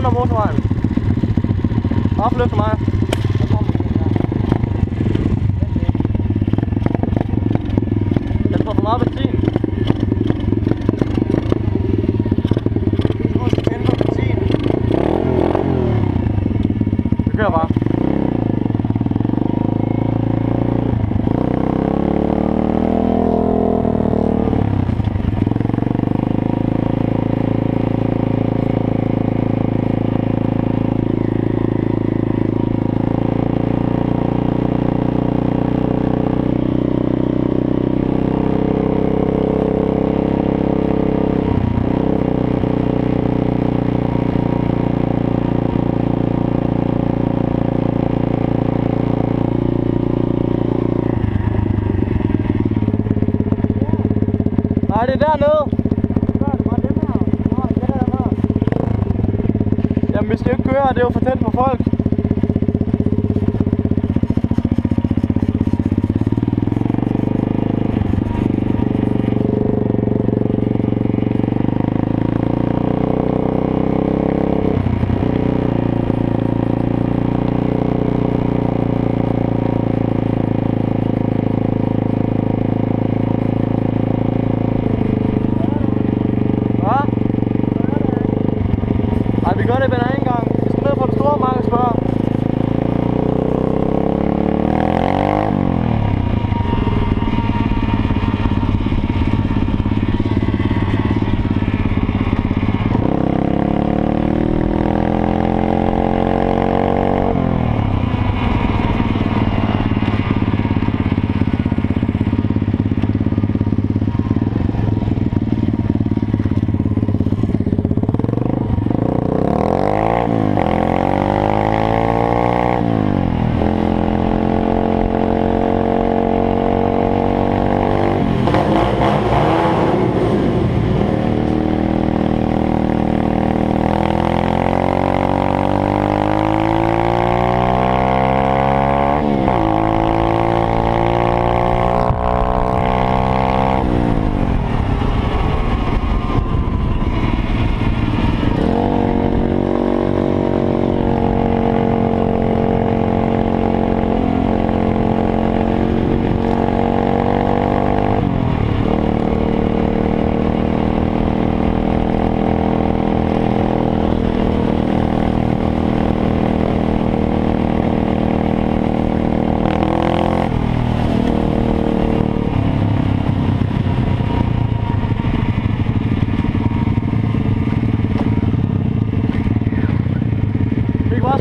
under motorvejen. Opløft for mig. Jeg får for meget benzin. Vi kører bare. Nej, det er dernede. Jamen, vi skal jo ikke køre, det er jo for tæt på folk. Vi gør det ved en anden gang. Vi skal ned på det store markedsbørg.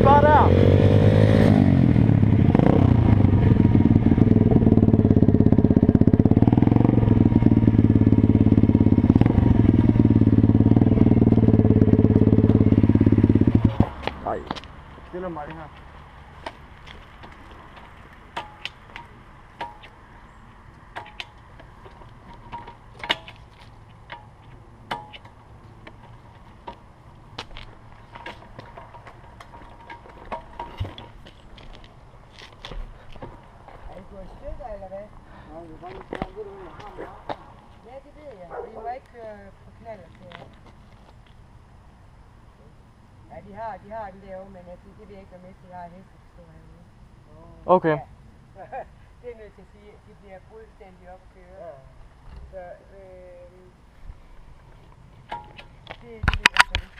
Bare der. Nej. Stille mig det her. Eller hvad? Ja, det ved jeg. Vi må ikke køre på knaller til. Ja, de har den derovre, men jeg synes, det vil jeg ikke være med til. Jeg har hestepistoler herude. Okay. Ja. Det er nødt til at sige, at de bliver fuldstændig op at køre. Ja. Så det ved jeg så ikke.